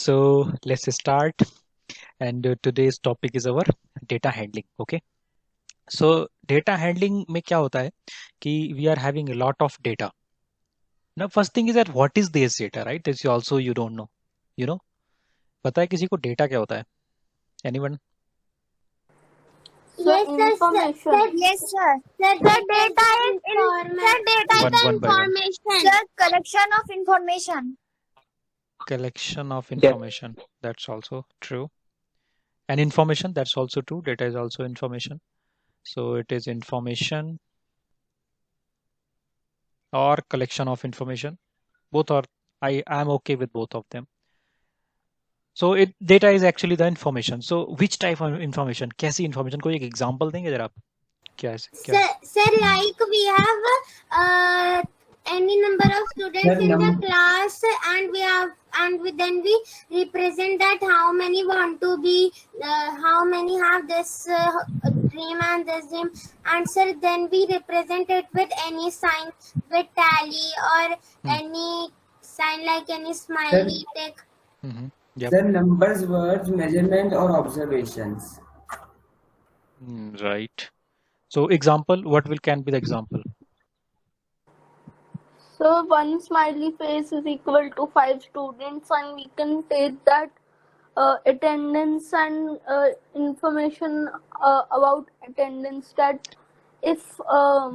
So let's start. And today's topic is our data handling. Okay. So data handling में क्या होता है कि we are having a lot of data. Now first thing is that what is this data, right? This also you don't know. You know, पता है किसी को data क्या होता है? Anyone? Yes, sir. Yes, sir. Sir, Sir, data is the One by one. information. Sir, collection of information. Collection of Yes. information. That's also true. And information, that's also true. Data is also information. So it is information or collection of information. Both are, I am okay with both of them. So data is actually the information. So which type of information? कैसी information? कोई एक example देंगे जरा आप? क्या है? Sir, like we have any number of students in the class, and then we represent that how many want to be, how many have this dream and this dream, and sir, then we represent it with any sign, with tally or any sign like any smiley tick. Yep. The numbers, words, measurement or observations. Right. So example, what can be the example? So one smiley face is equal to 5 students, and we can take that attendance and information about attendance, that if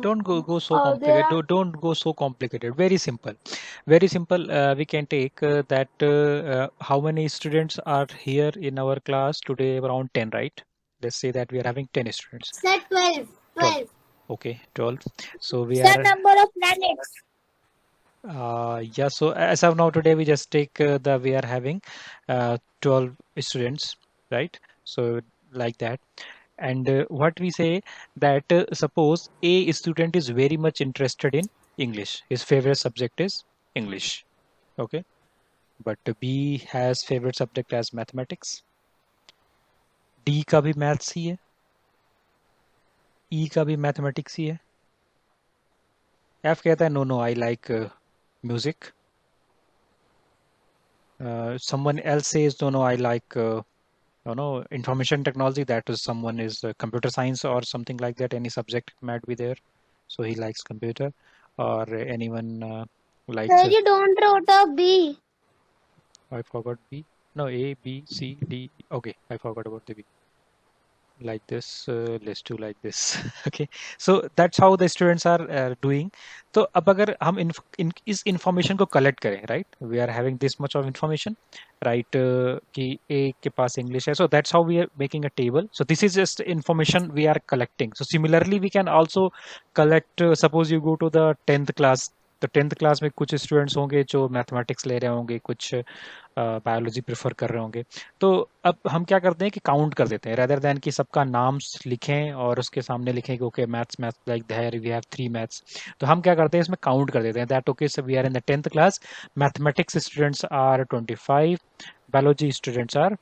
Don't go so complicated. Don't go so complicated. Very simple. Very simple. We can take that how many students are here in our class today? Around 10, right? Let's say that we are having 10 students. Sir, 12. Okay, 12. So we Sir, are. number of planets. Yeah, so as of now today we just take we are having 12 students, right? So like that. And what we say that suppose a student is very much interested in English. His favorite subject is English. Okay. But B has favorite subject as mathematics. D का भी maths ही है. E का भी mathematics ही है. F कहता है no, I like music. Someone else says no, I like information technology. That is someone is computer science or something like that. Any subject might be there, so he likes computer. Or anyone likes. Sir, you don't wrote a B. I forgot B. No, A, B, C, D. Okay, I forgot about the B. Like this, let's do like this. Okay, so that's how the students are doing. तो अब अगर हम इस information को collect करें, right? We are having this much of information, right? कि A के पास English है, so that's how we are making a table. So this is just information we are collecting. So similarly, we can also collect. Suppose you go to the 10th class. तो 10th class में कुछ students होंगे जो mathematics ले रहे होंगे, कुछ biology prefer कर रहे होंगे. तो अब हम क्या करते हैं कि काउंट कर देते हैं, रेदर देन कि सबका नाम लिखें और उसके सामने लिखें कि okay maths like there we have 3 maths. तो हम क्या करते हैं, इसमें काउंट कर देते हैं that okay so we are in the 10th class, mathematics students are 25, biology students are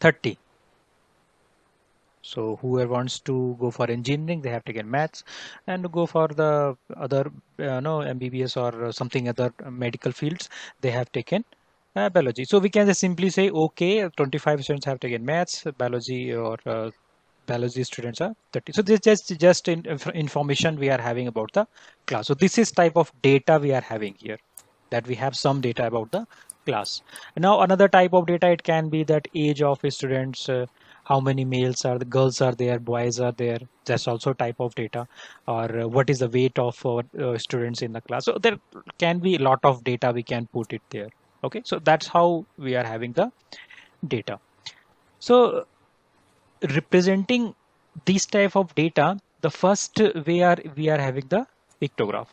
30. So whoever wants to go for engineering, they have taken maths, and go for the other MBBS or something other medical fields, they have taken biology. So we can just simply say okay, 25 students have taken maths, biology, or biology students are 30. So this is just information we are having about the class. So this is type of data we are having here, that we have some data about the class. Now another type of data, it can be that age of students, how many males are the girls are there, boys are there, that's also type of data. Or what is the weight of students in the class. So there can be a lot of data we can put it there. Okay, so that's how we are having the data. So representing this type of data, the first way we are having the pictograph,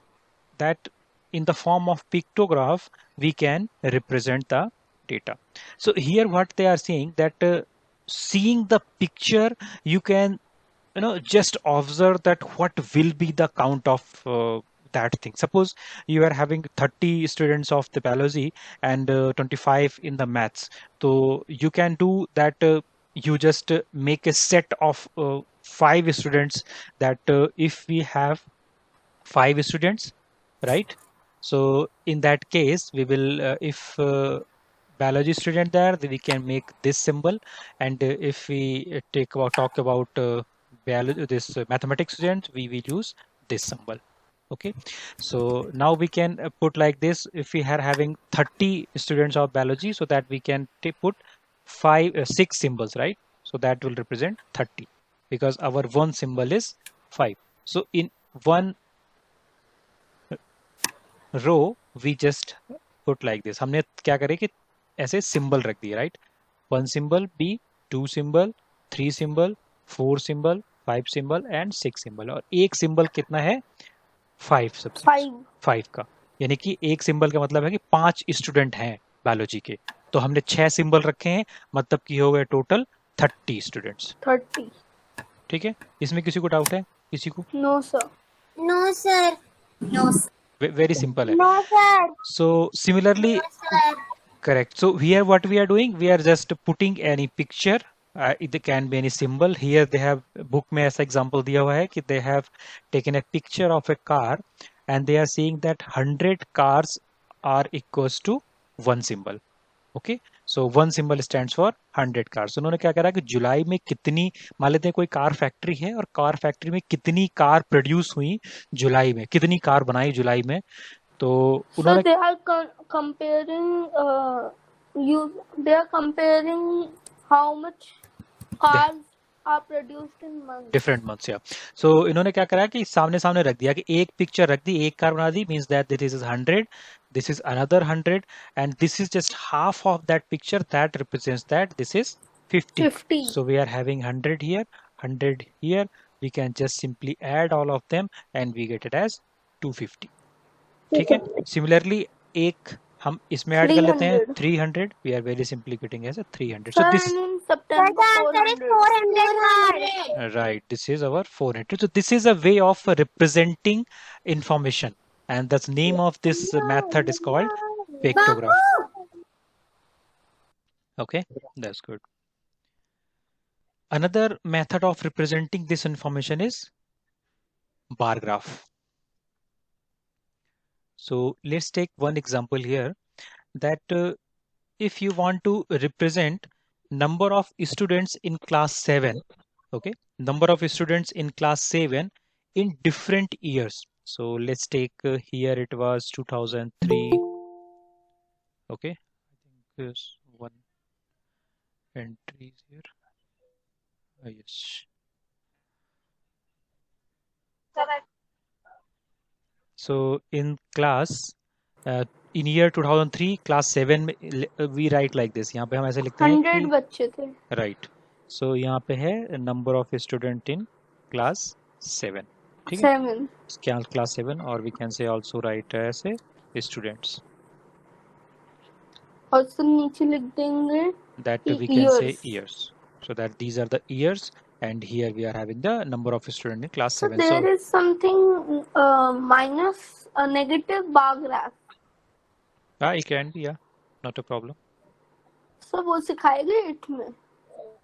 that in the form of pictograph we can represent the data. So here what they are saying, that seeing the picture you can just observe that what will be the count of that thing. Suppose you are having 30 students of the biology and 25 in the maths, so you can do that. You just make a set of 5 students, that if we have 5 students, right? So in that case we will if biology student there, then we can make this symbol. And if we talk about mathematics student, we will use this symbol. Okay, so now we can put like this. If we are having 30 students of biology, so that we can put 6 symbols, right? So that will represent 30 because our one symbol is 5. So in one row we just put like this. हमने क्या करे कि ऐसे symbol रख दिए, right? 1 symbol B, 2 symbol, 3 symbol, 4 symbol, 5 symbol and 6 symbol. और एक symbol कितना है? 5 सबसे 5 का, यानी कि एक सिंबल का मतलब है कि 5 स्टूडेंट हैं बायोलॉजी के, तो हमने 6 सिंबल रखे हैं, मतलब कि हो गए टोटल 30 स्टूडेंट्स। 30। ठीक है, इसमें किसी को डाउट है? किसी को? No sir. No, sir. No, sir. Very simple है। No, sir. So similarly, Sir. correct. So here what we are doing, we are just putting any picture. It can be any symbol. Here they have book में ऐसा example दिया हुआ है कि they have taken a picture of a car and they are saying that 100 cars are equals to one symbol. Okay, so one symbol stands for 100 cars. So उन्होंने क्या करा कि जुलाई में कितनी, मान लेते हैं कोई कार फैक्ट्री है और कार फैक्ट्री में कितनी कार प्रोड्यूस हुई जुलाई में, कितनी कार बनाई जुलाई में, तो So उन्होंने they are comparing how much cars are produced in months. Different months या सो इन्होंने क्या करा कि सामने सामने रख दिया कि एक पिक्चर रख दी, एक कार बना दी, means that this is 100, this is another 100 and this is just half of that picture that represents that this is 50. 50. So we are having 100 here, 100 here. We can just simply add all of them and we get it as 250. ठीक है, similarly एक हम इसमें add कर लेते हैं 300. We are very simply getting as a 300. So Sir, this and in September, The answer is 400. right, this is our 400. So this is a way of representing information, and the name of this method is called pictograph. Okay, that's good. Another method of representing this information is bar graph. So let's take one example here, that if you want to represent number of students in class 7, okay, number of students in class 7 in different years. So let's take here it was 2003. Okay, I think there's one entry here. Yes. Correct. So in class in year 2003 class 7 में we write like this. यहाँ पे हम ऐसे लिखते हैं 100 बच्चे थे। right. So यहाँ पे है number of student in class 7. ठीक है, 7। class 7, or we can say also write as a students. और सर नीचे लिख देंगे That we can say years. years. So that these are the years, and here we are having the number of student in class So 7. there So is something minus a negative bar graph. it can be, yeah, not a problem. Sir वो सिखाएंगे 8th में।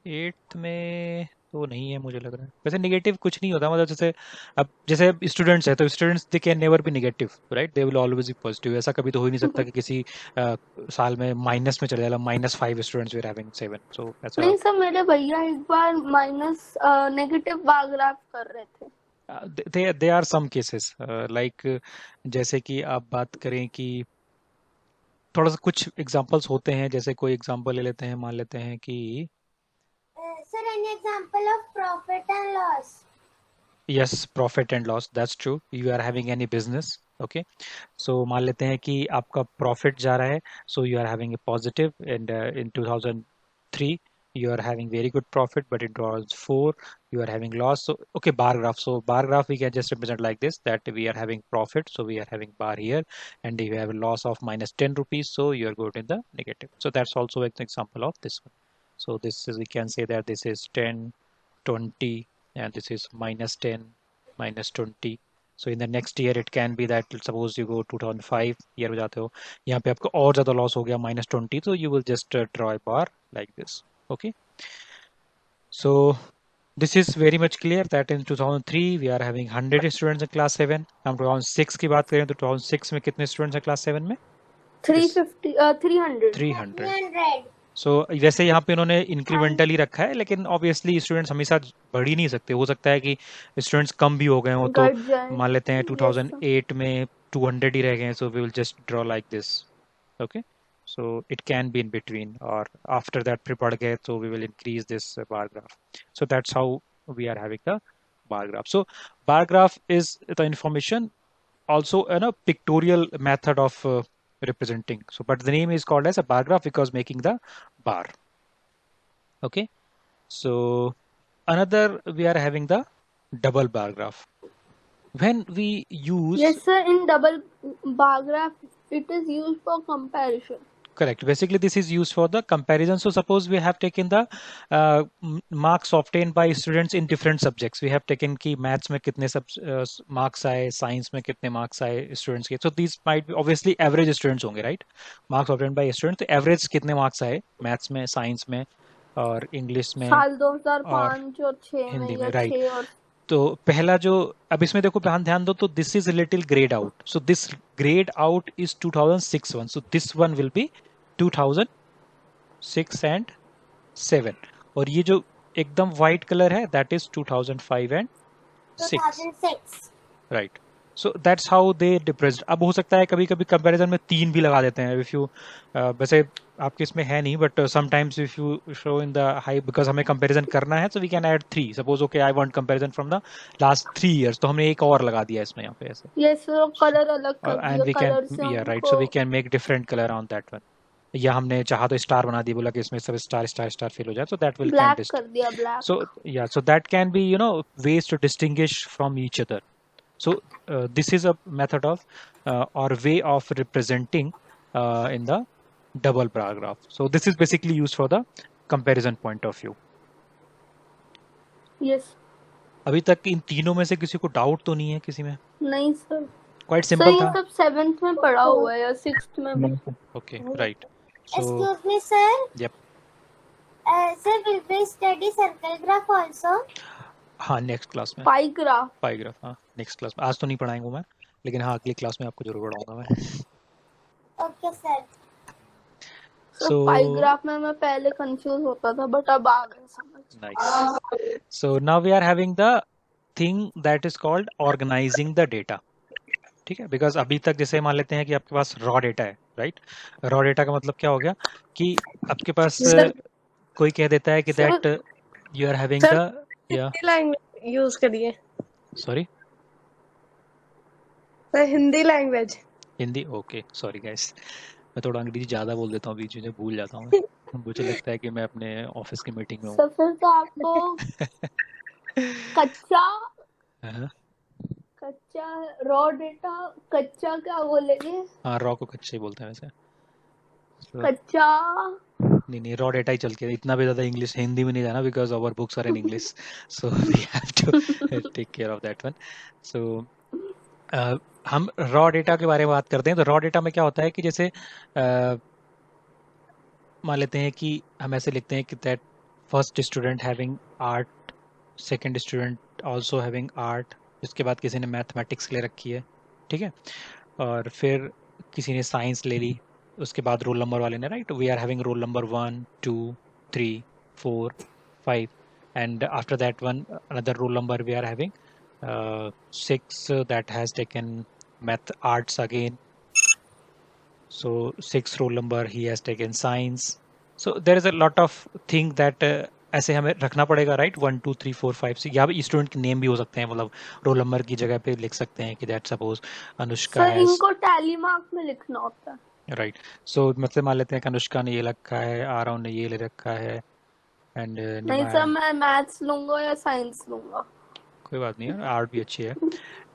8th में तो नहीं है मुझे लग रहा है, वैसे नेगेटिव कुछ नहीं होता, मतलब जैसे अब जैसे स्टूडेंट्स है तो students they can never be negative, right, they will always be positive. ऐसा कभी तो हो ही नहीं सकता कि किसी साल में माइनस में चले जाए, -5 students we are having 7, so ऐसा नहीं सर, मेरे भैया एक बार माइनस नेगेटिव बार ग्राफ कर रहे थे। They are some cases like जैसे कि आप बात करें कि थोड़ा सा कुछ एग्जांपल्स होते हैं, जैसे कोई एग्जांपल ले लेते हैं, मान लेते हैं कि Sir, any example of profit and loss? yes, profit and loss, that's true. You are having any business, okay, so मान लेते हैं कि आपका profit जा रहा है, so you are having a positive, and in 2003 you are having very good profit, but in 2004 you are having loss. So okay, bar graph. So bar graph we can just represent like this, that we are having profit, so we are having bar here, and you have a loss of -10 rupees, so you are going in the negative. So that's also an example of this one. So this is, we can say that this is 10, 20, and this is -10, -20. So in the next year it can be that suppose you go 2005 year में जाते हो, यहाँ पे आपको और ज़्यादा loss हो गया -20, so you will just draw a bar like this. Okay, so this is very much clear that in 2003 we are having 100 students in class 7. हम 2006 की बात करें तो 2006 में कितने students हैं class 7 में? 350 300 300. 300. सो वैसे यहाँ पे इन्होंने इंक्रीमेंटली रखा है, लेकिन ऑब्वियसली स्टूडेंट्स हमेशा बढ़ ही नहीं सकते, हो सकता है कि स्टूडेंट्स कम भी हो गए हो, तो घट जाए। मान लेते हैं Yes, sir. 2008 में 200 ही रह गए हैं, so we will just draw like this. Okay, so it can be in between, और आफ्टर दैट फिर बढ़ गए तो we will increase this bar graph. So that's how we are having the bar graph. So bar graph is the information, also a pictorial method of representing. So but the name is called as a bar graph because making the bar. Okay, so another we are having the double bar graph. When we use, Yes, sir. In double bar graph, it is used for comparison. correct, basically this is used for the comparison. So suppose we have taken the marks obtained by students in different subjects. We have taken कि maths में कितने marks आए, science में कितने marks आए students के. So these might be obviously average students होंगे, right? Marks obtained by students, तो average कितने marks आए maths में, science में और English में साल 2005 और 6 हिंदी में में, या right? 6 और तो पहला जो, अब इसमें देखो ध्यान दो, तो this is little grade out. So this grade out is 2006 one. So this one will B 2006 and 7. और ये जो एकदम व्हाइट कलर है that is 2005 and 6. 2006. Right. So that's how they depressed. अब हो सकता है कभी कभी कंपैरिजन में 3 भी लगा देते हैं. इफ यू वैसे आपके इसमें है नहीं, but sometimes if you show in the high, because हमें कंपैरिजन करना है, so we can add 3. Suppose okay I want comparison from the last 3 years, तो हमने एक और लगा दिया इसमें यहाँ पे ऐसे. यस सर, कलर अलग कर एंड वी दिया, कलर कैन, से या right, so we can make different colour on that one. या हमने चाहा तो स्टार बना दिया, बोला कि इसमें सब स्टार स्टार स्टार फिल हो जाए, so that will can black डिस्ट. कर दिया, black. So yeah, so that can be ways to distinguish from each other. So this is a method of or way of representing in the double bar graph. So this is basically used for the comparison point of view. Yes. अभी तक इन तीनों में से किसी को doubt तो नहीं है किसी में? नहीं सर. Quite सर simple ये था. सब 7th में पढ़ा हुआ है या 6th में भी? Okay, right. So Excuse me, sir. yep. Sir, will we study circle graph also? हाँ, नेक्स्ट क्लास में पाई ग्राफ. पाई ग्राफ. हाँ, नेक्स्ट क्लास में. आज तो नहीं पढ़ाएंगे मैं, लेकिन हाँ अगली क्लास में आपको जरूर पढ़ाऊंगा मैं. Okay, sir. सर पाई ग्राफ में मैं पहले कंफ्यूज होता था, बट अब आ गए समझ. Nice. So now we are having the thing that is called organizing the data. ठीक है, बिकॉज अभी तक जैसे मान लेते हैं कि आपके पास रॉ डेटा है, राइट? रॉ डेटा का मतलब क्या हो गया कि आपके पास कोई कह देता है कि that you are having the, या लैंग्वेज यूज करिए. Sorry, Hindi language. Hindi. Okay, sorry guys, मैं थोड़ा अंग्रेजी ज्यादा बोल देता हूँ, बीच में भूल जाता हूँ. मुझे लगता है कि मैं अपने ऑफिस की मीटिंग में हूँ. सर फिर तो आपको कच्चा हाँ, कच्चा रॉ डेटा, कच्चा क्या बोलेंगे? हाँ, रॉ को कच्चा ही बोलते हैं वैसे. कच्चा नहीं, रॉ डेटा ही चल के, इतना भी ज्यादा इंग्लिश हिंदी में नहीं जाना, because our books are in English, so we have to take care of that one. सो हम रॉ डेटा के बारे में बात करते हैं. तो रॉ डेटा में क्या होता है कि जैसे मान लेते हैं कि हम ऐसे लिखते हैं कि that first student having art, second student also having art, इसके बाद किसी ने मैथमेटिक्स ले रखी है, ठीक है, और फिर किसी ने साइंस ले ली, उसके बाद रोल नंबर वाले ने, right, we are having roll number 1 2 3 4 5, and after that one another roll number we are having 6 that has taken math arts again. So 6 roll number he has taken science. So there is a lot of thing that ऐसे हमें रखना पड़ेगा, right? 1 2 3 4 5 6. यहाँ पे student के name भी हो सकते हैं, मतलब रोल नंबर की जगह पे लिख सकते हैं कि दैट सपोज अनुष्का सर है, इनको टैली मार्क में लिखना होता है. राइट? सो मतलब मान लेते हैं कि अनुष्का ने ये रखा है, आरव ने ये ले रखा है, एंड नहीं सर, मैं मैथ्स लूंगा या साइंस लूंगा. कोई बात नहीं है, आर्ट भी अच्छी है.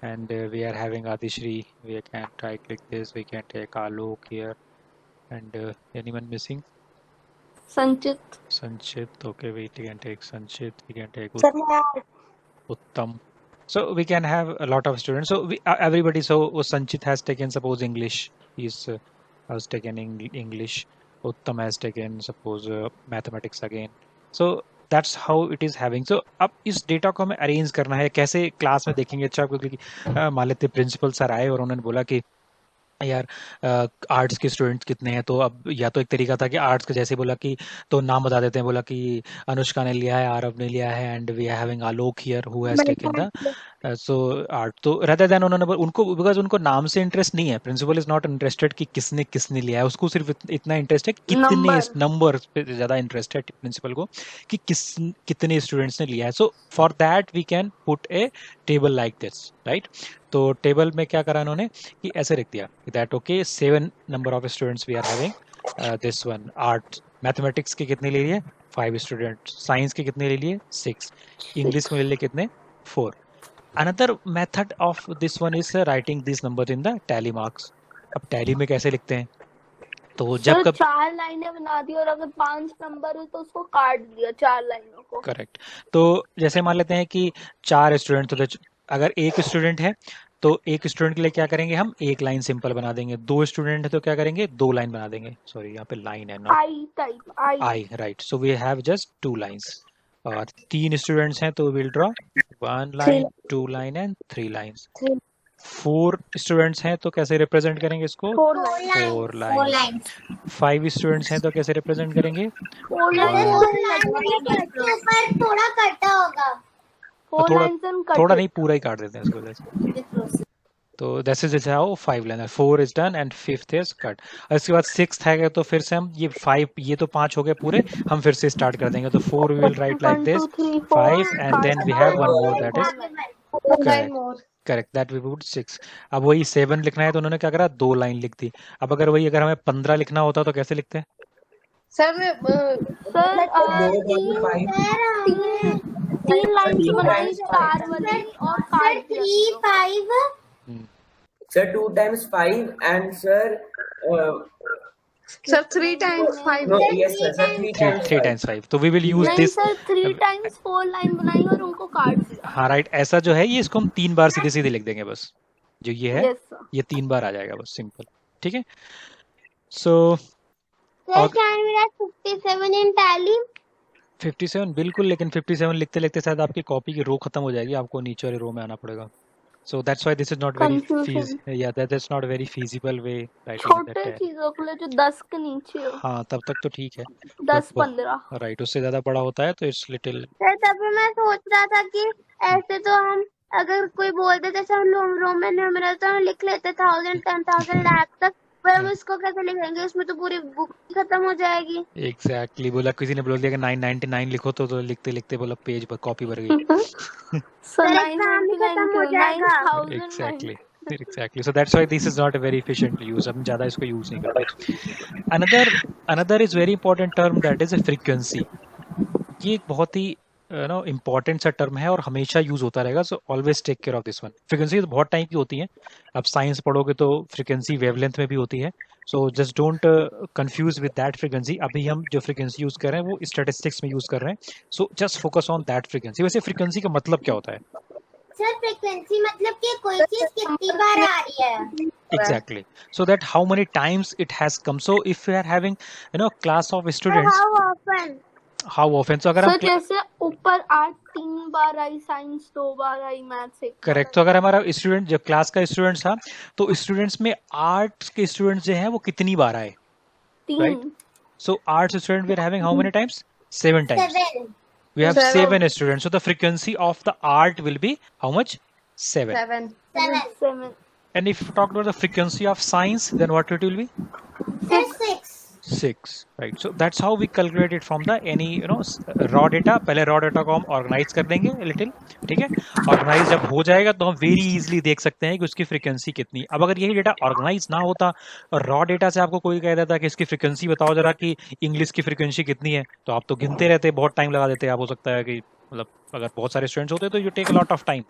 And we are having Adishri, we can try click this, we can take Alok here, and anyone missing? संचित. Sanchit, okay, we can take Sanchit, we can take sir मैं Uttam. So we can have a lot of students. So we, everybody, so Sanchit has taken suppose English, he's has taken English, Uttam has taken suppose mathematics again. So that's how it is having. So अब इस data को हमें arrange करना है, कैसे class में देखेंगे. अच्छा, क्योंकि मान लेते प्रिंसिपल सर आए और उन्होंने बोला कि यार आर्ट्स के स्टूडेंट्स कितने हैं, तो अब या तो एक तरीका था कि आर्ट्स का जैसे बोला कि तो नाम बता देते हैं, बोला कि अनुष्का ने लिया है, आरव ने लिया है, and we are having Alok here who has taken the so art. तो रेदर देन उन्होंने उनको बिकॉज उनको नाम से इंटरेस्ट नहीं है, प्रिंसिपल इज नॉट इंटरेस्टेड कि किसने किसने लिया है, उसको सिर्फ इतना इंटरेस्ट है कितने नंबर पे ज्यादा इंटरेस्ट है प्रिंसिपल को कि कितने स्टूडेंट्स ने लिया है। So for that we can put a table like this, right. तो टेबल में क्या करा इन्होंने कि ऐसे लिख दिया that okay 7 number of students we are having, this one art mathematics के कितने ले लिए 5 स्टूडेंट, साइंस के कितने ले लिए 6, इंग्लिश में ले लिए कितने 4। Another method of this one is writing this number in the tally marks. अब टैली में कैसे लिखते हैं, तो जब कब 4 लाइनें बना दी और अगर 5 नंबर है तो उसको काट दिया 4 लाइनों को। करेक्ट। तो जैसे मान लेते हैं कि 4 स्टूडेंट, तो अगर एक स्टूडेंट है तो एक स्टूडेंट के लिए क्या करेंगे हम, एक लाइन सिंपल बना देंगे। 2 स्टूडेंट है तो क्या करेंगे, 2 लाइन बना देंगे। सॉरी यहाँ पे लाइन है, not I, right. So we have just 2 lines. और 3 स्टूडेंट्स हैं तो will draw 1 line, 2 line and 3 lines. 4 students हैं तो कैसे रिप्रेजेंट करेंगे इसको, 4 लाइन। 5 स्टूडेंट्स हैं तो कैसे रिप्रेजेंट करेंगे, 4 लाइन थोड़ा कटा होगा, थोड़ा नहीं पूरा ही काट देते हैं इसको जैसे। तो this is how 5 liner, 4 is done and 5th is cut. और इसके बाद 6th है तो फिर से हम ये 5, ये तो 5 हो गए पूरे, हम फिर से स्टार्ट कर देंगे। तो 4 we will write like this, 5 and then we have one more that is correct, that we put 6। अब वही 7 लिखना है तो उन्होंने क्या करा, 2 लाइन लिख दी। अब अगर वही अगर हमें 15 लिखना होता तो कैसे लिखते हैं, सर 3 लाइन बनाई 4 वाली और काट दिया। 3 5 Sir, 2 times 5 and sir, sir 3 times 5 no, yes sir, 3 times 3 times 5। तो वी विल यूज नहीं दिस। सर 3 times 4 लाइन बनाई और उनको काट दिया। हाँ राइट, ऐसा जो है ये इसको हम 3 बार सीधे सीधे लिख देंगे बस, जो ये है Yes, sir. ये 3 बार आ जाएगा बस, सिंपल, ठीक है। सो Sir, can we write 57 in tally? 57 बिल्कुल, लेकिन 57 लिखते लिखते शायद आपकी कॉपी की रो खत्म हो जाएगी, आपको नीचे वाले रो में आना पड़ेगा। So that's why this is not very Confusion. that's not a very feasible way writing छोटे that। चीजों के लिए जो 10 के नीचे हो, हाँ तब तक तो ठीक है, 10-15। राइट, उससे ज्यादा बड़ा होता है तो इट्स लिटिल। सर तभी मैं सोच रहा था कि ऐसे तो हम अगर कोई बोल देते जैसे हम रोमन न्यूमरल तो हम लिख लेते 1000 10,000 लाख तक, पर हम इसको कैसे लिखेंगे, उसमें तो पूरी बुक खत्म हो जाएगी। एग्जैक्टली, बोला किसी ने बोल दिया कि 999 लिखो तो लिखते लिखते बोला पेज पर कॉपी भर गई। सर एग्जाम भी खत्म हो जाएगा। 9,000 exactly, so that's why this is not a very efficient use, हम ज्यादा इसको यूज नहीं करते। another is very important term, that is a frequency। ये एक बहुत ही इम्पोर्टेंट सा टर्म है और हमेशा यूज होता रहेगा। So always take care of this one. Frequency तो बहुत टाइप की होती है, आप साइंस पढ़ोगे तो फ्रीक्वेंसी वेवलेंथ में भी होती है। So just don't confuse with that frequency. अभी हम जो फ्रीक्वेंसी यूज कर रहे हैं वो स्टैटिस्टिक्स में यूज कर रहे हैं, so just focus on that frequency. वैसे फ्रीक्वेंसी का मतलब क्या होता है? सर फ्रीक्वेंसी मतलब कि कोई चीज कितनी बार आ रही है। Exactly. So that how many times it has come. So if we are having class of students, How often? So अगर सर हम जैसे ऊपर 8 3 बार आई, साइंस 2 बार आई, मैथ्स 1 करेक्ट, तो अगर हमारा स्टूडेंट जब क्लास का स्टूडेंट था तो स्टूडेंट्स में आर्ट्स के स्टूडेंट्स जो हैं वो कितनी बार आए? 3 Right. So arts student we are having how many times? 7 times. 7 We have 7. 7 students. So the frequency of the art will be how much? 7. 7 7 And if you talk about the frequency of science, then what it will be? 6 6, right? So that's how we calculate it from the any raw data। पहले raw data को हम organise कर देंगे little, ठीक है। Organise जब हो जाएगा तो हम वेरी इजीली देख सकते हैं कि उसकी फ्रीक्वेंसी कितनी। अब अगर यही डेटा ऑर्गेनाइज ना होता और रॉ डेटा से आपको कोई कह देता कि इसकी फ्रीक्वेंसी बताओ जरा कि इंग्लिश की फ्रीक्वेंसी कितनी है, तो आप तो गिनते रहते, बहुत टाइम लगा देते। आप हो सकता है कि मतलब अगर बहुत सारे स्टूडेंट्स होते तो you take a lot of time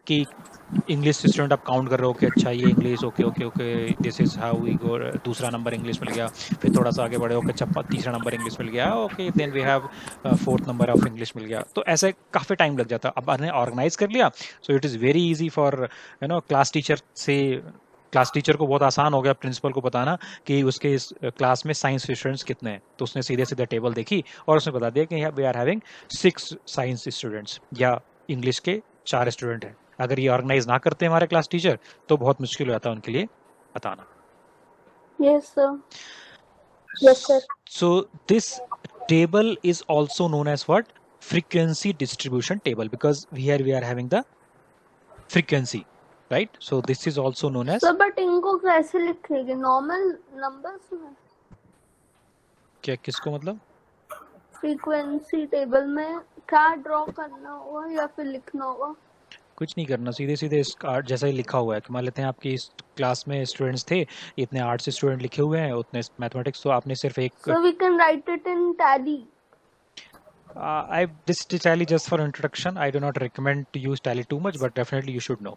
कि इंग्लिश स्टूडेंट आप काउंट कर रहे हो कि अच्छा ये English okay okay okay this is how we go, दूसरा नंबर इंग्लिश मिल गया, फिर थोड़ा सा आगे बढ़े ओके अच्छा तीसरा नंबर इंग्लिश मिल गया, okay then we have 4th number of English मिल गया। तो ऐसे काफ़ी टाइम लग जाता। अब हमने ऑर्गेनाइज कर लिया, so it is very easy for class teacher को बहुत आसान हो गया प्रिंसिपल को बताना कि उसके इस क्लास में साइंस स्टूडेंट्स कितने हैं। तो उसने सीधे सीधे टेबल देखी और उसने बता दिया कि we are having 6 science students या इंग्लिश के 4 स्टूडेंट हैं। अगर ये ऑर्गेनाइज ना करते हमारे क्लास टीचर तो बहुत मुश्किल हो जाता है उनके लिए बताना। Yes, sir. Yes, sir. So this table is also known as what? Frequency distribution table, because here we are having the frequency, right? So this is also known as sir but इनको कैसे लिखेंगे normal numbers में क्या, किसको मतलब? Frequency table में क्या draw करना होगा या फिर लिखना होगा? कुछ नहीं करना, सीधे सीधे इस कार्ड जैसा ही लिखा हुआ है कि मान लेते हैं आपकी इस क्लास में स्टूडेंट्स थे, इतने आर्ट्स स्टूडेंट लिखे हुए हैं, उतने मैथमेटिक्स, तो आपने सिर्फ एक So we can write it in Tally. this is Tally just for introduction. I do not recommend to use Tally too much, but definitely you should know.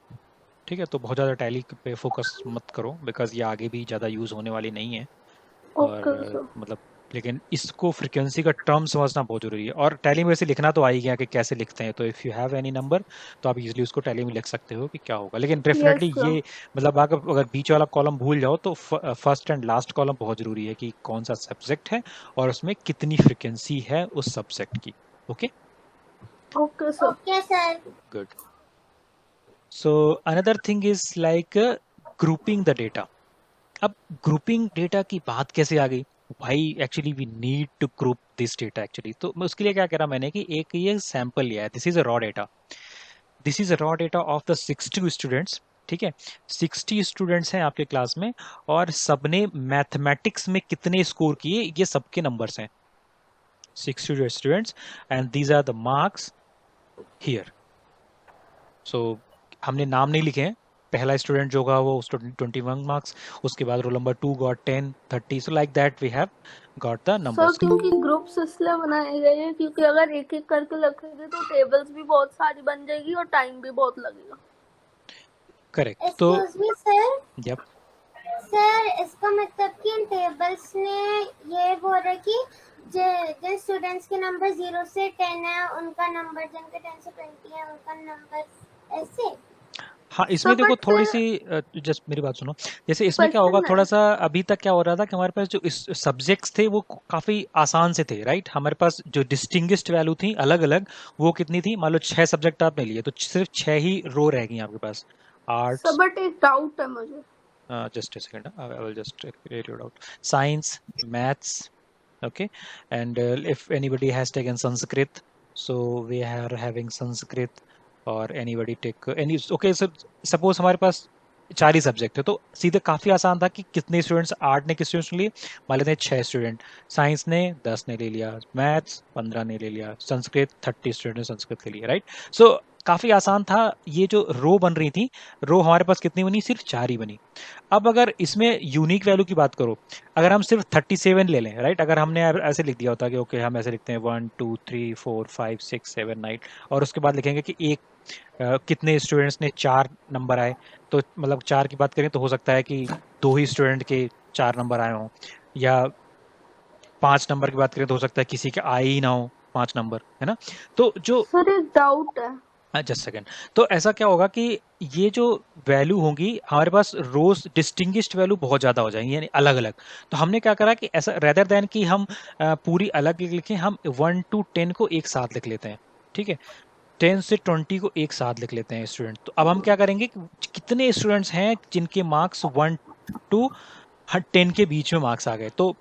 ठीक है, तो बहुत ज़्यादा Tally पे फोकस मत करो, बिकॉज ये आगे भी ज़्यादा यूज़ होने वाली नहीं है। Okay, और sir. मतलब लेकिन इसको फ्रीक्वेंसी का टर्म समझना बहुत जरूरी है। और टैली में वैसे लिखना तो आ ही गया कि कैसे लिखते हैं, तो if you have any number तो आप इजीली उसको टैली में लिख सकते हो कि क्या होगा। लेकिन डेफिनेटली Yes, sir. ये मतलब अगर बीच वाला कॉलम भूल जाओ तो फर्स्ट एंड लास्ट कॉलम बहुत जरूरी है कि कौन सा सब्जेक्ट है और उसमें कितनी फ्रीक्वेंसी है उस सब्जेक्ट की। Okay Okay, sir. Okay, sir. Good. So another thing is like grouping the data. अब ग्रुपिंग डेटा की बात कैसे आ गई भाई? Actually we need to group this data actually. तो मैं उसके लिए क्या कह रहा मैंने कि एक ये सैंपल लिया है, this is a raw data, this is a raw data of the 60 students. ठीक है, 60 स्टूडेंट्स हैं आपके क्लास में और सबने मैथमेटिक्स में कितने स्कोर किए ये सबके नंबर्स हैं, 60 students, and these are the marks here. So हमने नाम नहीं लिखे हैं, पहला स्टूडेंट जो होगा वो 21 मार्क्स, उसके बाद roll number 2 got 10, 30, so like that we have got the sir numbers. क्योंकि ग्रुप्स इसलिए बनाए गए हैं क्योंकि अगर एक एक करके लिखेंगे तो टेबल्स भी बहुत सारी बन जाएगी और टाइम भी बहुत लगेगा। करेक्ट। तो Excuse me, sir. Yup, sir इसका मतलब कि इन टेबल्स ने ये बोल रहा है कि जिन स्टूडेंट्स के नंबर 0 से 10 है उनका नंबर, जिनके 10 से 20 है उनका नंबर, ऐसे। हाँ इसमें सर देखो बट थोड़ी सी जस्ट मेरी बात सुनो, जैसे इसमें क्या होगा, क्वेश्चन थोड़ा है सा अभी तक क्या हो रहा था कि हमारे पास जो इस सब्जेक्ट्स थे वो काफी आसान से थे, राइट? हमारे पास जो डिस्टिंग्विश्ड वैल्यू थी अलग अलग, वो कितनी थी? मान लो 6 सब्जेक्ट आपने लिए तो सिर्फ 6 ही रो रह गई आपके पास। सर आर्ट्स, बट एक डाउट है मुझे। just a second, I will just clear it out. Science, maths, okay, and if anybody has taken Sanskrit, so we are having Sanskrit, or anybody take any, okay, so suppose हमारे पास 4 ही subject है, तो सीधे काफ़ी आसान था कि कितने students, art ने कितने स्टूडेंट्स लिए, मान लेते हैं 6 स्टूडेंट, साइंस ने 10 ने ले लिया, मैथ्स 15 ने ले लिया, संस्कृत 30 स्टूडेंट ने संस्कृत ले लिया, राइट? सो काफ़ी आसान था। ये जो रो बन रही थी, रो हमारे पास कितनी बनी? सिर्फ 4 ही बनी। अब अगर इसमें यूनिक वैल्यू की बात करो, अगर हम सिर्फ 37 ले लें, राइट? अगर हमने ऐसे लिख दिया होता कि ओके हम ऐसे लिखते हैं 1 2 3 4 5 6 7 9, और उसके बाद लिखेंगे कि एक कितने स्टूडेंट्स ने 4 नंबर आए, तो मतलब 4 की बात करें तो हो सकता है कि 2 ही स्टूडेंट के 4 नंबर आए हों, या 5 नंबर की बात करें तो हो सकता है किसी के आए ही ना हो 5 नंबर, है ना? तो जो सर एक डाउट है। जस्ट सेकेंड, तो ऐसा क्या होगा कि ये जो वैल्यू होंगी हमारे पास रोज डिस्टिंग्विश्ड वैल्यू बहुत ज़्यादा हो जाएंगी, यानी अलग अलग। तो हमने क्या करा कि ऐसा रेदर देन कि हम पूरी अलग लिखें, हम 1 to 10 को एक साथ लिख लेते हैं। ठीक है, 10 से 20 को एक साथ लिख लेते हैं स्टूडेंट। तो अब हम क्या करेंगे कि कितने स्टूडेंट्स हैं जिनके मार्क्स 1 to 10 के बीच में मार्क्स आ गए, तो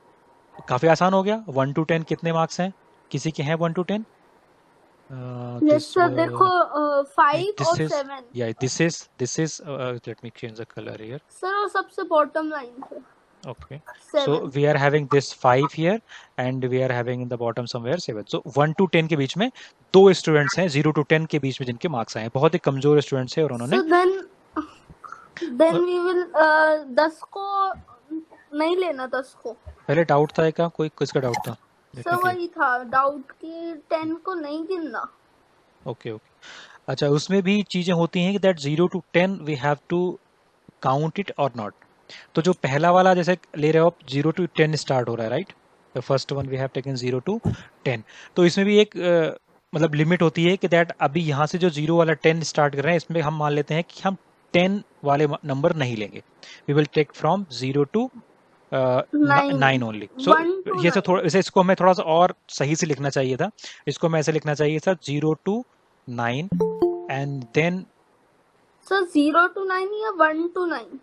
काफ़ी आसान हो गया। 1 to 10 कितने मार्क्स हैं? किसी के हैं 1 to 10? यस सर देखो 5 और 7। Yeah, this is let me change the color here. Sir और सबसे बॉटम लाइन पे Okay, 7। so we are having this 5 here and we are having in the bottom somewhere 7. So 1 to 10 के बीच में 2 students हैं, 0 to 10 के बीच में जिनके marks आए हैं, बहुत ही कमजोर स्टूडेंट्स हैं और उन्होंने सो देन वी विल 10 को नहीं लेना, 10 को। पहले डाउट था क्या, कोई किसका डाउट था? सर वही था डाउट कि 10 को नहीं गिनना। ओके ओके, अच्छा उसमें भी चीजें होती हैं कि that 0 to 10 we have to count it और नॉट। तो जो पहला वाला जैसे ले रहे हो आप 0 to 10 स्टार्ट हो रहा है, right? The first one we have taken 0 to 10, तो इसमें भी एक मतलब लिमिट होती है कि दैट अभी यहाँ से जो 0 वाला 10 स्टार्ट कर रहे हैं इसमें हम मान लेते हैं कि हम 10 वाले नंबर नहीं लेंगे, we will take from 0 to 9 only. So ये से थोड़ा, इसको हमें थोड़ा सा और सही से लिखना चाहिए था, इसको हमें ऐसे लिखना चाहिए था 0 to 9 and then sir 0 to 9 या 1 to 9?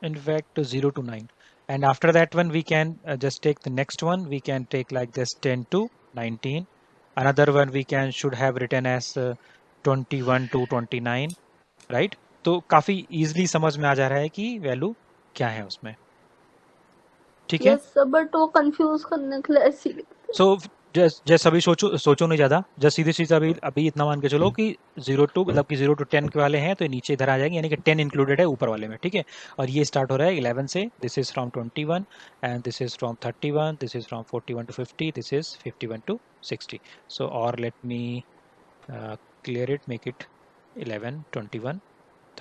in fact 0 to 9, And after that one, we can just take the next one. We can take like this 10 to 19. Another one we can should have written as 21 to 29, right? तो काफी easily समझ में आ जा रहा है कि value क्या है उसमें, ठीक है? यस सर, बट वो कंफ्यूज करने के लिए ऐसी लिखते हैं। सो जस्ट अभी सोचो नहीं ज्यादा, जस्ट सीधे सीधे अभी इतना मान के चलो कि 0 to मतलब कि 0 to 10 के वाले हैं तो नीचे इधर आ जाएंगे, यानी कि 10 इंक्लूडेड है ऊपर वाले में, ठीक है? और ये स्टार्ट हो रहा है 11 से, this is from 21 and this is from 31, this is from 41 to 50, this is 51 to 60. सो और late me clear it, make it 11, 21,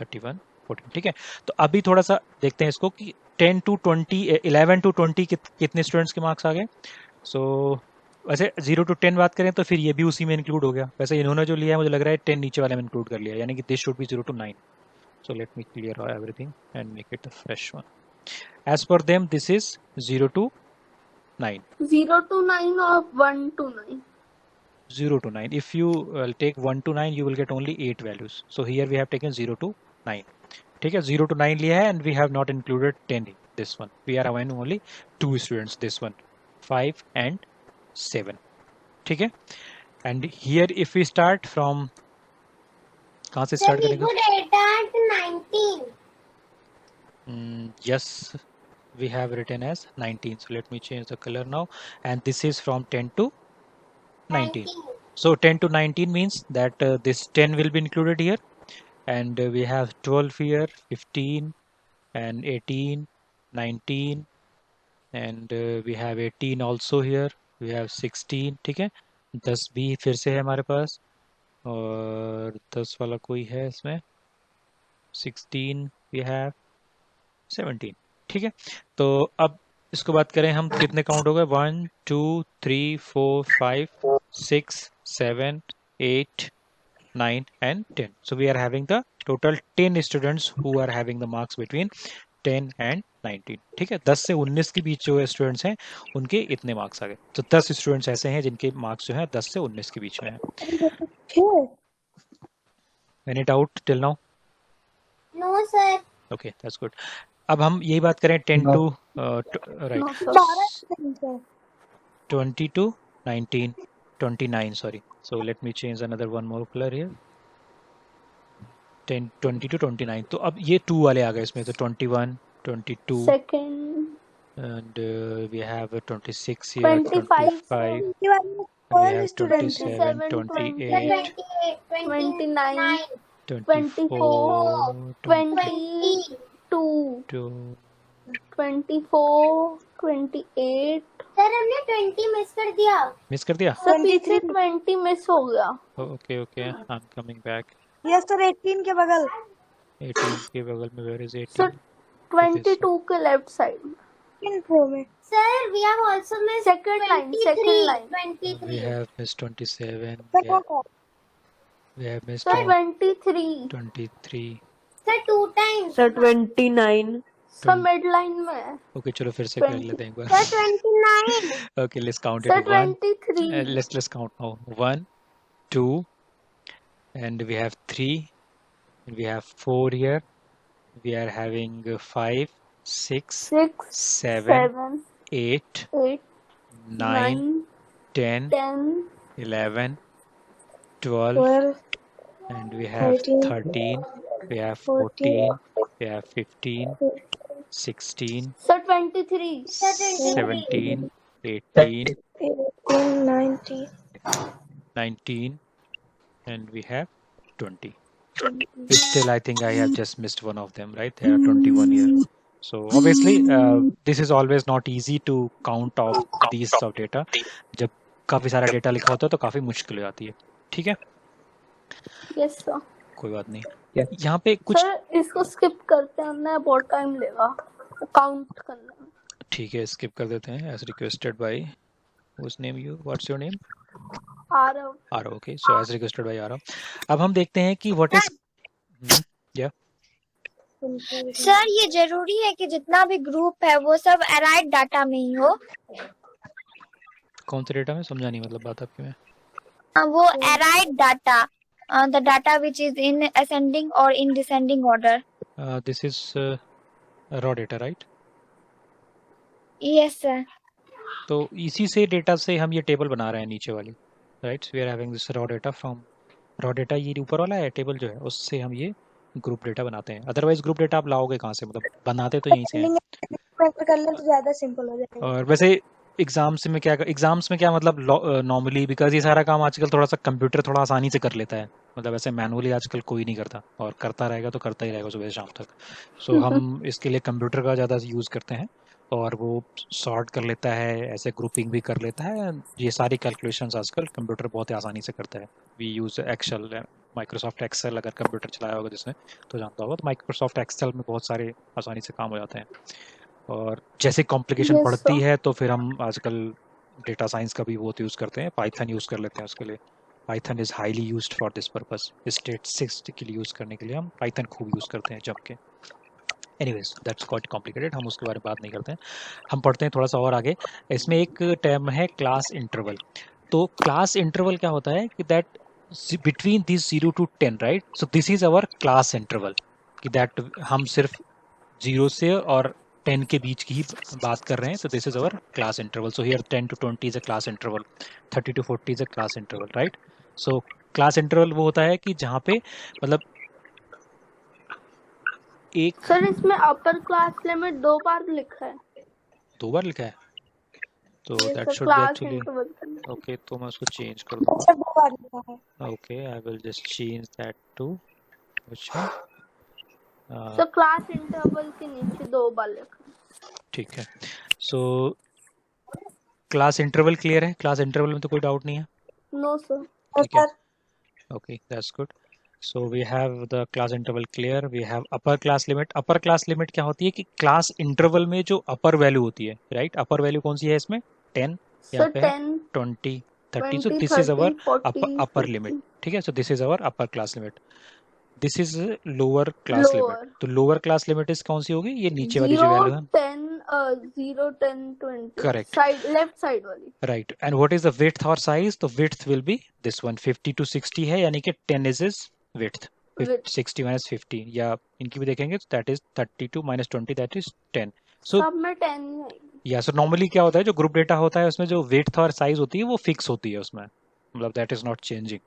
31, 14, ठीक है? तो अभी थोड़ा सा देखते हैं इसको कि 10 to 20, 11 to 20 कितने स्टूडेंट्स के मार्क्स आ गए। सो वैसे 0 to 10 बात करें तो फिर ये भी उसी में इंक्लूड हो गया। वैसे इन्होंने जो लिया है मुझे लग रहा है 10 नीचे वाले में इंक्लूड कर लिया, यानी कि this should be 0 to 9. So let me clear everything and make it a fresh one. As per them this is 0 to 9. 0 to 9 और 1 to 9. 0 to 9. If you take 1 to 9, you will get only 8 values. So here we have taken 0 to 9. ठीक है, 0 to 9 लिया है and we have not included 10 in this one. We are having only 2 students, this one, 5 and 7. ठीक है, and here if we start from, कहाँ से Sir, start we करेंगे? could add at 19. Yes, we have written as 19. So let me change the color now, and this is from 10 to 19. So 10 to 19 means that this 10 will be included here, and we have 12 here, 15 and 18, 19, and we have 18 also here, we have 16. ठीक है, 10 भी फिर से है हमारे पास, और 10 वाला कोई है इसमें, 16 we have, 17. ठीक है, तो अब इसको बात करें हम, कितने काउंट हो गए? 1 2 3 4 5 6 7 8 9 and 10. So we are having the total 10 students who are having the marks between 10 and 19. ठीक है, 10 से 19 के बीच जो स्टूडेंट्स हैं उनके इतने मार्क्स आ गए. तो 10 स्टूडेंट्स ऐसे हैं जिनके मार्क्स जो हैं 10 से 19 के बीच में हैं. Any doubt till now? No, sir. Okay, that's good. अब हम यही बात करें 10 to right, No, sir. 20 to 19, 29, sorry. So let me change another one more color here. 10, 20 to 29. तो अब ये 2 वाले आ गए इसमें, तो 21, 22, Second, and we have 26 here, 25, 25, we have 27, 27, 28, 29, 24, 22, 22, 24, 28. Sir हमने 20 मिस कर दिया. मिस कर दिया? सर पीछे 20 मिस हो गया. Okay okay, I am coming back. Yes sir 18 के बगल. 18 के बगल में, वेयर इज 18? सर 22 के लेफ्ट साइड. इन्फो में. Sir, we have also missed Second line, 23. second line. 23. We have missed 27. Sir We have missed sir 23. 23. Sir, 2 times. Sir 29. Sir mid line में है. Okay, चलो फिर से कर 20. लेते हैं एक बार. Sir, 29. Okay, let's count it. Sir 1. 23. Let's count now. 1, 2, and we have 3. And we have 4 here. We are having 5, 6, 6, 7, 7, 8, 8, 9, 9, 10, 10, 11, 12, 12. and we have 13, 13, we have 14, we have 15, 16, sir 23. 17, 18, 18, 19. 19, and we have 20. Still, I think I have just missed one of them, right? There are 21 here. So obviously, this is always not easy to count off these of data. जब काफी सारा data लिखा होता है तो काफी मुश्किल हो जाती है. ठीक है, यस सर. कोई बात नहीं. यहाँ पे कुछ, सर इसको स्किप करते हैं ना, बहुत टाइम लेगा काउंट करने में. ठीक है, स्किप कर देते हैं. As requested by whose name you? What's your name? Aarav. Arav. Okay, so as requested by Arav. अब हम देखते हैं कि what is, yeah. सर ये जरूरी है कि जितना भी ग्रुप है वो सब एराइड डाटा में ही हो. कौन सा डेटा में, समझा नहीं मतलब बात आपकी में. वो arrayed data, the data which is in ascending और in descending order. This is raw data, right? Yes, sir. तो इसी से डेटा से हम ये टेबल बना रहे हैं नीचे वाली, right. We are having this raw data from raw data, ये ऊपर वाला है टेबल जो है, उससे हम ये ग्रुप डेटा बनाते हैं. अदरवाइज ग्रुप डेटा आप लाओगे कहाँ से, मतलब बनाते तो यहीं से हैं. कर लें तो ज्यादा सिंपल हो जाएगा. और वैसे एग्जाम्स में क्या मतलब नॉर्मली, बिकॉज ये सारा काम आजकल थोड़ा सा कंप्यूटर थोड़ा आसानी से कर लेता है, मतलब ऐसे मैनुअली आजकल कोई नहीं करता, और करता रहेगा तो करता ही रहेगा सुबह से शाम तक. सो हम इसके लिए कंप्यूटर का ज़्यादा यूज़ करते हैं, और वो सॉर्ट कर लेता है, ऐसे ग्रुपिंग भी कर लेता है. ये सारी कैलकुलेशंस आजकल कंप्यूटर बहुत ही आसानी से करता है. We use Excel, Microsoft Excel, अगर कंप्यूटर चलाया होगा जिसने तो जानता होगा. तो माइक्रोसॉफ्ट एक्सेल में बहुत सारे आसानी से काम हो जाते हैं. और जैसे कॉम्प्लिकेशन Yes, बढ़ती sir. है तो फिर हम आजकल डेटा साइंस का भी बहुत यूज़ करते हैं. पाइथन यूज़ कर लेते हैं उसके लिए. Python is highly used for this purpose. Statistics के लिए यूज़ करने के लिए हम पाइथन खूब यूज़ करते हैं जम के. एनीवेज दैट्स क्वाइट कॉम्प्लिकेटेड, हम उसके बारे में बात नहीं करते हैं. हम पढ़ते हैं थोड़ा सा और आगे. इसमें एक टर्म है क्लास इंटरवल. तो क्लास इंटरवल क्या होता है कि that between this 0 to 10, right. So this is our class interval, कि दैट हम सिर्फ 0 से और 10 के बीच की ही बात कर रहे हैं. तो this is our class interval. So here 10 to 20 is a class interval, 30 to 40 is a class interval, right. So class interval वो होता है कि जहाँ पे मतलब एक सर इसमें अपर क्लास लिमिट 2 बार लिखा है. 2 बार लिखा है, तो ये that sir should be class actually interval. Okay. तो मैं उसको चेंज कर दूंगा. सर 2 बार लिखा है. Okay, I will just change that to which one? Sir class interval के नीचे 2 बार लिखा है. ठीक है. सो क्लास इंटरवल क्लियर है. क्लास इंटरवल में तो कोई डाउट नहीं है. No sir. ठीक है. Okay, that's good. So we have the class interval clear. We have upper class limit. Upper class limit क्या होती है कि क्लास इंटरवल में जो अपर वैल्यू होती है, राइट. अपर वैल्यू कौन सी है इसमें? 10. यहाँ सर पे है 10, 20, 30. सो 20, this is our 30, 40, upper limit. 50. ठीक है. So this is our upper class limit. This is lower class limit. Lower. तो लोअर क्लास लिमिट इज कौन सी होगी? ये नीचे वाली जो 0, वैल्यू है. 10, 0, 10, 20. Correct. साइड, लेफ्ट साइड वाली. Right. And what is the width और साइज? तो width will be this one. 50 to 60 है, यानी कि 10 इज विड्थ. Width. 60 minus 50, या इनकी भी देखेंगे तो that is 32 minus 20, that is 10. सो सब में 10 है. या सो नॉर्मली क्या होता है, जो ग्रुप डेटा होता है उसमें जो विड्थ और साइज होती है वो फिक्स होती है उसमें, मतलब that is not changing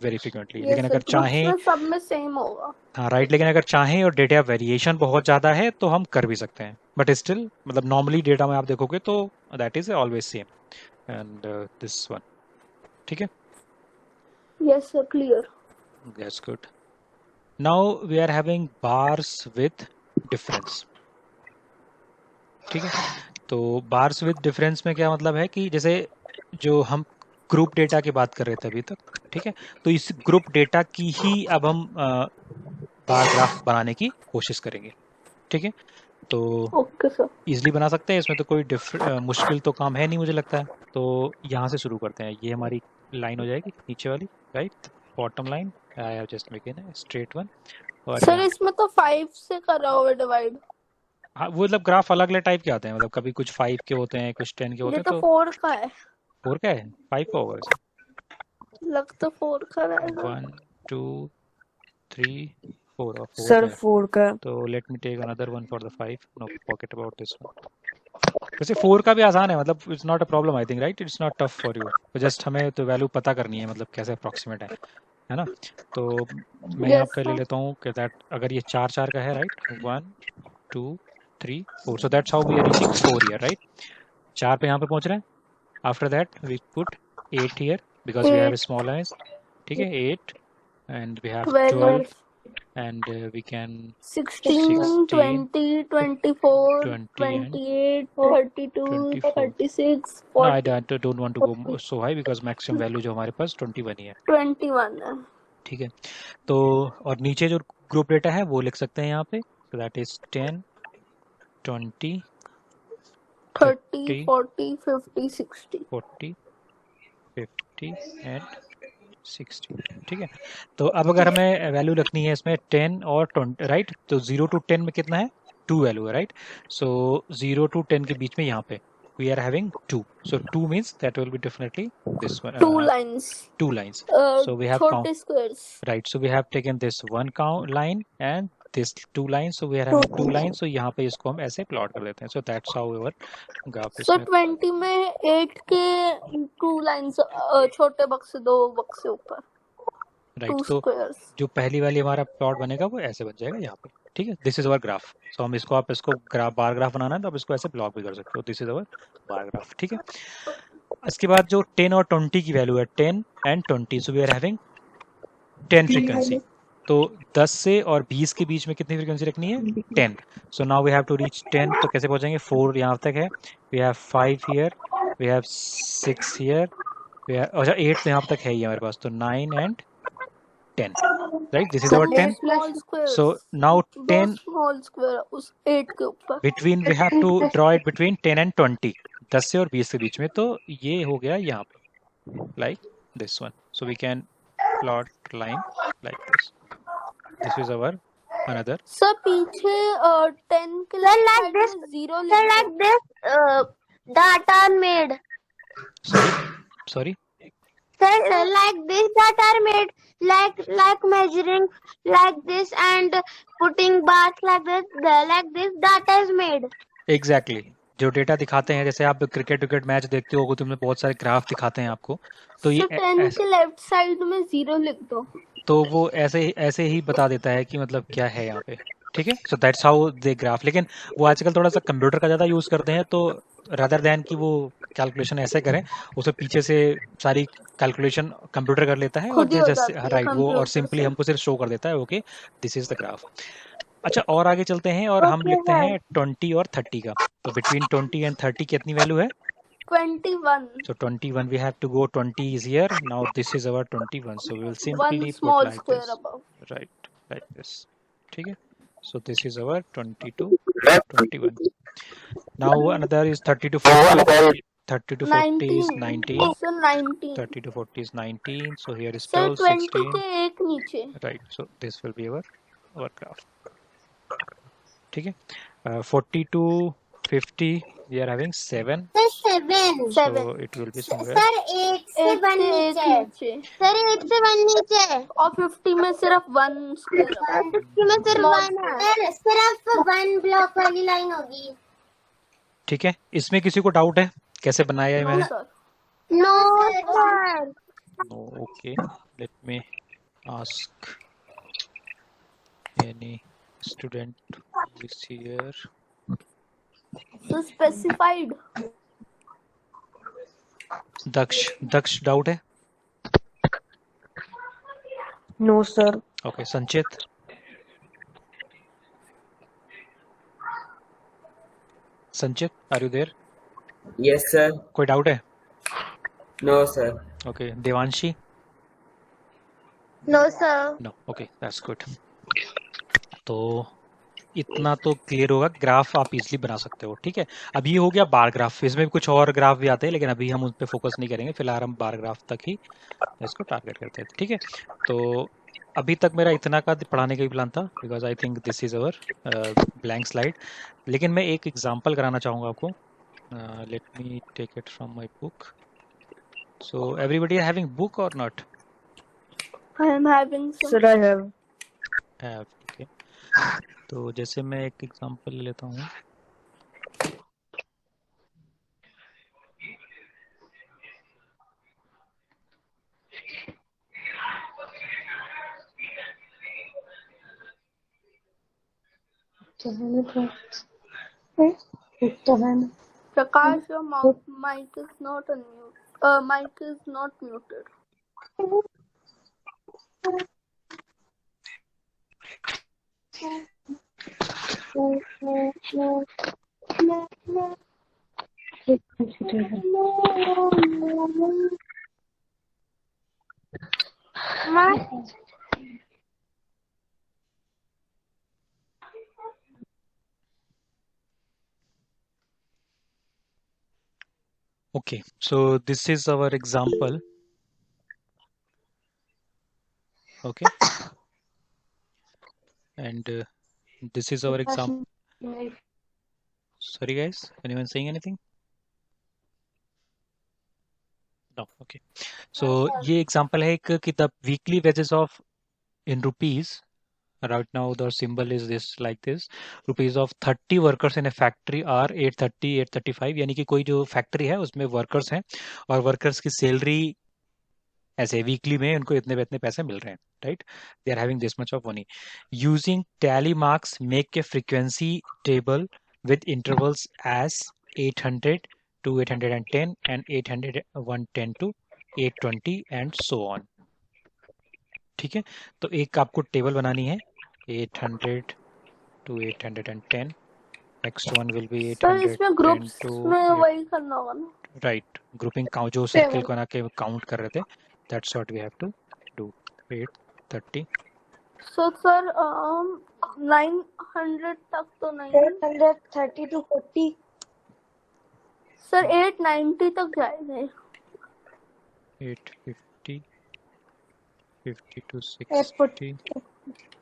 very frequently. ये लेकिन अगर चाहें, सब में सेम होगा. हाँ राइट, लेकिन अगर चाहें और डेटा वेरिएशन बहुत ज़्यादा है तो हम कर भी सकते हैं. बट स्टिल मतलब नॉर्मली डेटा में आप देखोगे तो that is always same. And this one. ठीक है. Yes sir, clear. That's good. Now we are having bars with difference. ठीक है. तो bars with difference में क्या मतलब है कि जैसे जो हम ग्रुप डेटा की बात कर रहे थे अभी तक, ठीक है, तो इस ग्रुप डेटा की ही अब हम बार ग्राफ बनाने की कोशिश करेंगे. ठीक है. तो ओके सर. इजीली बना सकते हैं, इसमें तो कोई मुश्किल तो काम है नहीं मुझे लगता है. तो यहाँ से शुरू करते हैं. ये हमारी लाइन हो जाएगी नीचे वाली, right. Bottom line I have just make it straight one. और सर इसमें तो 5 से करा हुआ डिवाइड. हाँ, वो मतलब ग्राफ अलग अलग टाइप के आते हैं, मतलब कभी कुछ 5 के होते हैं, कुछ 10 के होते ये हैं. तो तो 4 का है. 4 का है, 5 का होगा वैसे. लग तो 4 का रहेगा. 1 2 3 4 और 4 सर है. 4 का. तो let me take another one for the 5. No forget about this one. वैसे 4 का भी आसान है, मतलब it's not a problem I think, right. It's not tough for you. तो जस्ट हमें तो वैल्यू पता करनी है, मतलब कैसे अप्रोक्सीमेट है ना. तो मैं यहाँ पे ले लेता हूँ कि दैट अगर ये 4 4 का है, right. 1 2 3 4. So that's how we are reaching 4 here, right. 4 पे यहाँ पे पहुँच रहे हैं. After that we put 8 here because we have small lines. ठीक है. 8 and we have 12 and we can 16, 20, 24, 20 and 28, 32, 24. 36, No, 40, I don't want to go so high because maximum value जो हमारे पास 21 ही है. 21 है. ठीक है. तो और नीचे जो ग्रुप डेटा है वो लिख सकते हैं यहाँ पे. So that is 10, 20, 30, 40, 50, 60. 40, 50 and 60. ठीक है. तो अब अगर हमें वैल्यू रखनी है इसमें 10 और 20, राइट. तो 0 to 10 में कितना है? 2 वैल्यू है, राइट. सो 0 to 10 के बीच में यहाँ पे we are having 2. So 2 means that will be definitely this one. 2 lines. 2 lines. So we have छोटे squares. right. So we have taken this one count line and this 2 lines, so we are having 2 lines, so यहाँ पे इसको हम ऐसे plot कर देते हैं. So that's how our graph is. So 20 में 8 के 2 lines छोटे बक्स से 2 बक्स से ऊपर. राइट, तो जो पहली वाली हमारा प्लॉट बनेगा वो ऐसे बन जाएगा यहाँ पे. ठीक है, दिस इज अवर ग्राफ. सो हम इसको, आप इसको बार ग्राफ बनाना है तो आप इसको ऐसे ब्लॉक भी कर सकते हो. This is our bar graph. ठीक है, इसके बाद जो 10 और 20 की वैल्यू है 10 and 20, so we are having 10 frequency. तो 10 से और 20 के बीच में कितनी फ्रीक्वेंसी रखनी है? 10. So now we have to reach 10. तो कैसे पहुंचेंगे? 4 यहाँ तक है, we have 5 here, we have 6 here, we have, अच्छा 8 तो यहाँ तक है ही हमारे पास. तो 9 and 10, right? This is our 10. So now 10 small square उस 8 के ऊपर. Between we have to draw it between 10 and 20. 10 से और 20 के बीच में. तो ये हो गया यहाँ पे, like this one. So we can plot line like this. This is our another. Sir पीछे 10 के like this. 0 So like this that are made. Sorry. Sir, like this that are made, like measuring like this and putting bars like this that is made. Exactly. जो data दिखाते हैं, जैसे आप cricket match देखते हो तो उसमें बहुत सारे ग्राफ दिखाते हैं आपको. तो ये 10 के लेफ्ट साइड में 0 लिख दो. तो वो ऐसे ही बता देता है कि मतलब क्या है यहाँ पे. ठीक है, so that's how they graph. लेकिन वो आजकल थोड़ा सा कंप्यूटर का ज़्यादा यूज़ करते हैं, तो रादर दैन कि वो कैलकुलेशन ऐसे करें, उसे पीछे से सारी कैलकुलेशन कंप्यूटर कर लेता है और जैसे राइट वो और सिंपली हमको सिर्फ शो कर देता है. Okay, this is the graph. अच्छा, और आगे चलते हैं और हम लिखते हैं 20 और 30 का. तो बिटवीन 20 एंड 30 कितनी वैल्यू है? 21. So 21, we have to go 20 is here. Now this is our 21. So we will simply One small put like square this. above. Right, like this. ठीक है. So this is our 22, 21. Now another is 30 to 40. 30 to 40 is 19. So 19. 30 to 40 is 19. So here is Sir 12, 20 16. के एक नीचे. Right. So this will be our graph. ठीक है. 40 to 50 we are having 7. Sir 7. So it will be somewhere. Sir 8 से 1 नीचे. Sir 8 से 1 नीचे. और 50 में सिर्फ 1 स्क्वायर. 50 में सिर्फ 1. Sir सिर्फ 1 ब्लॉक वाली लाइन होगी. ठीक है, इसमें किसी को डाउट है कैसे बनाया है मैंने? No sir. No, okay. Let me ask any student who is here. So specified. Daksh doubt है? No, sir. Okay, Sanchit? Sanchit, are you there? Yes, sir. कोई डाउट है? No, sir. Okay, Devanshi? No sir. No, okay, that's good. तो इतना तो clear होगा. Graph आप easily बना सकते हो. ठीक है, अभी हो गया बार ग्राफ. इसमें भी कुछ और ग्राफ भी आते हैं, लेकिन अभी हम उन पे फोकस नहीं करेंगे. फिलहाल हम बार ग्राफ तक ही इसको टारगेट करते हैं. ठीक है, तो अभी तक मेरा इतना का पढ़ाने का ही प्लान था, because I think this is our blank slide. लेकिन मैं एक एग्जांपल कराना चाहूँगा आपको. Let me take it from my book. So everybody are having book और not? I am having some. Sir, I have. Okay, तो जैसे मैं एक एग्जांपल ले लेता हूँ. Prakash, your mic is not unmuted. Mic is not muted. Okay, so this is our example. Okay, and this is our example. Sorry guys, anyone saying anything? No, okay. So ये example है कि the weekly wages of in rupees Right now the symbol is this like this. Rupees of 30 workers in a factory are 830 835, यानी कि कोई जो factory है उसमें workers हैं और वर्कर्स की सैलरी ऐसे वीकली में उनको इतने इतने पैसे मिल रहे हैं, right? They are having this much of money. Using tally marks make a frequency table with intervals as 800 to 810 and 800 110 to 820 and so on. ठीक है, तो एक आपको टेबल बनानी है 800 to 810. Next one will be sir 810 इसमें groups to में वही करना होगा ना? राइट. ग्रुपिंग काउंट जो सर्कल को बना के काउंट कर रहे थे, that's what we have to do. 830. So sir 900 तक तो नहीं, 830 to 40. सर 890 तक जाएगा. 850 50 to 840.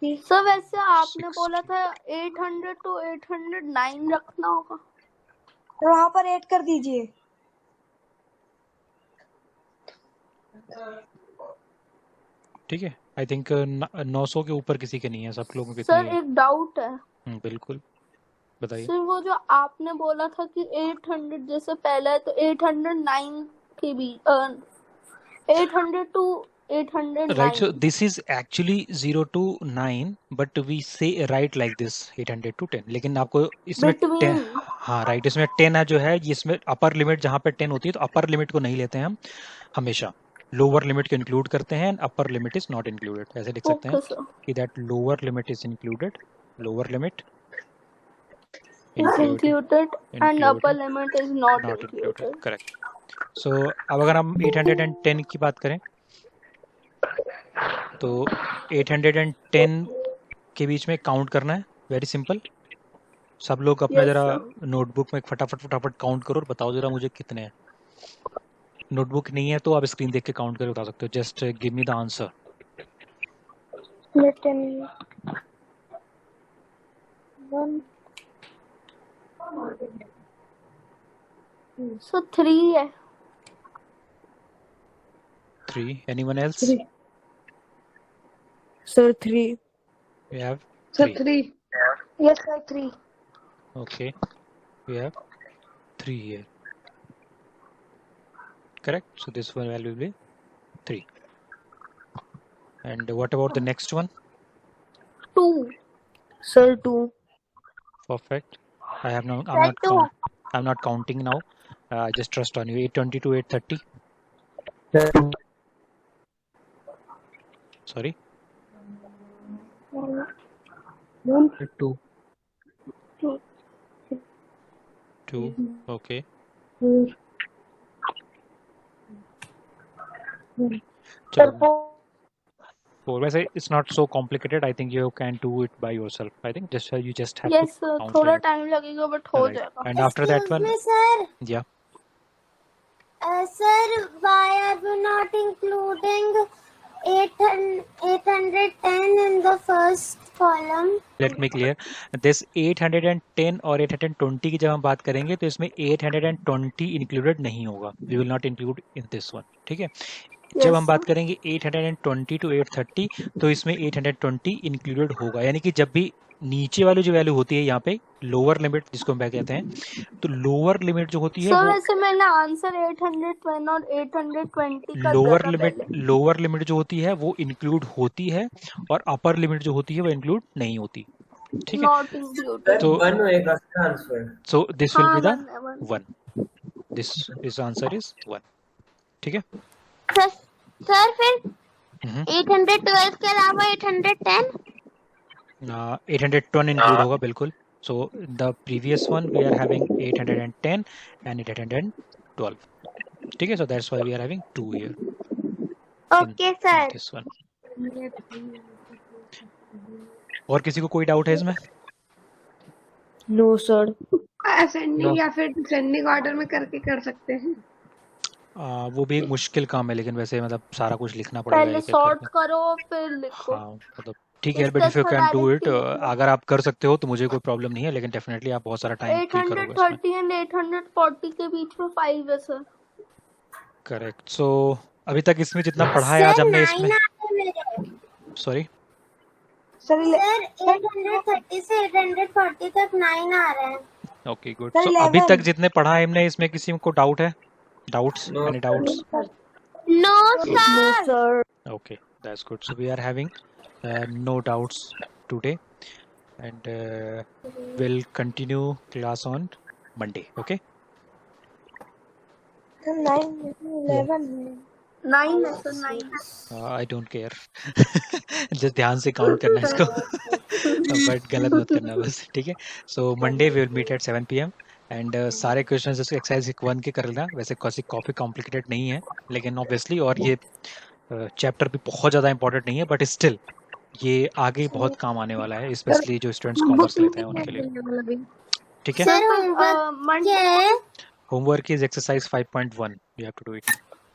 60. सर वैसे आपने 60. बोला था 800 to 809 रखना होगा. तो वहाँ पर 8 कर दीजिए. ठीक है, आई थिंक 900 के ऊपर किसी के नहीं है, सब लोगों के सर कितनी है? एक डाउट है. बिल्कुल बताइए. सर वो जो आपने बोला था कि 800 जैसे पहला है तो 809 के बीच 800 to 809. Right, so this is actually 0 to 9, but we say write like this 800 to 10. लेकिन आपको इसमें 10, Between. हाँ राइट, इसमें 10 है जो है, इसमें अपर लिमिट जहाँ पे 10 होती है तो अपर लिमिट को नहीं लेते हैं हम हमेशा, लोअर लिमिट को इंक्लूड करते हैं. Upper limit is not included, ऐसे लिख सकते हैं ओके सर. कि that lower limit is included, lower limit Is included and upper limit is not not included. Included. Correct. So अब अगर हम 810 की बात करें तो 810 के बीच में काउंट करना है. Very simple. सब लोग अपना Yes, जरा sir. नोटबुक में फटाफट काउंट करो और बताओ जरा मुझे कितने हैं. नोटबुक नहीं है तो आप स्क्रीन देख के काउंट करके बता सकते हो. Just give me the answer. Let me 1. So 3 है. 3. Anyone else? 3. Sir, 3. We have Sir, 3. 3. Yes, sir, 3. Okay. We have 3 here. Correct. So this one value will be 3. And what about the next one? 2. Sir, 2. Perfect. I have now. Right, two. I'm not counting now. Just trust on you. 820 to 830. Sorry. 2. 2. Okay. Sir, चलो. 4. वैसे it's not so complicated. I think you can do it by yourself. I think you just have Yes to sir. count थोड़ा like it. Time लगेगा but हो Right. जाएगा. And after that one, Excuse me, sir. yeah. Sir, why are we not including 810 in the first column? Let me clear. This 810 और 820 की जब हम बात करेंगे तो इसमें 820 इंक्लूडेड नहीं होगा. We will not include in this one. ठीक है. जब हम बात करेंगे 820 to 830 तो इसमें 820 इंक्लूडेड होगा. यानी कि जब भी नीचे वाली जो वैल्यू होती है यहाँ पे लोअर लिमिट जिसको हम कहते हैं, तो लोअर लिमिट जो होती है सर वो वैसे मैंने आंसर 810 और 820 का लोअर दिया था लिमिट पहले. लोअर लिमिट जो होती है वो इंक्लूड होती है और अपर लिमिट जो होती है वो इंक्लूड नहीं होती. ठीक है. Not included. So- 1 होएगा इसका आंसर. सो दिस विल हाँ, be the one. 1. This answer is 1. ठीक है. सर फिर हम्म. 812 के अलावा 810? 810 इंक्लूड होगा बिल्कुल. So the previous one we are having 810 and 812. ठीक है. So that's why we are having 2 here. Okay, sir. This one. और किसी को कोई डाउट है इसमें? No, sir. असेंडिंग या फिर डिसेंडिंग ऑर्डर में करके कर सकते हैं. वो भी एक मुश्किल काम है, लेकिन वैसे मतलब सारा कुछ लिखना पड़ेगा पहले एक एक सॉर्ट करके. करो फिर लिखो. हाँ मतलब ठीक है, but if you can do it, अगर आप कर सकते हो तो मुझे कोई प्रॉब्लम नहीं है, लेकिन डेफिनेटली आप बहुत सारा टाइम किल करोगे इसमें. 830 एंड 840 के बीच में 5 है सर. करेक्ट. सो अभी तक इसमें जितना पढ़ा है आज Sir, हमने 9 इसमें, आते मेरे. सॉरी सर सर 830 से 840 तक 9 आ रहे हैं। Okay good. Sir, सो अभी 11. तक जितने पढ़ा है हमने, इसमें किसी को डाउट है? Doubts? No, any doubts? No No, sir. sir. Okay, that's good. So we are having no doubts today, and we'll continue class on Monday. Okay. 9, 11. 9 है sir, 9 I don't care. just ध्यान से count करना इसको, but गलत मत करना बस, ठीक है? So Monday we will meet at 7 p.m. And सारे क्वेश्चन एक्सरसाइज 1 के कर लेना। वैसे काफ़ी कॉम्प्लिकेटेड नहीं है, लेकिन ऑब्वियसली, और ये चैप्टर भी बहुत ज़्यादा इंपॉर्टेंट नहीं है, बट स्टिल ये आगे बहुत काम आने वाला है, स्पेशली जो स्टूडेंट्स कॉमर्स लेते हैं उनके लिए, ठीक है? सर होमवर्क क्या है? Homework is exercise 5.1, you have to do it.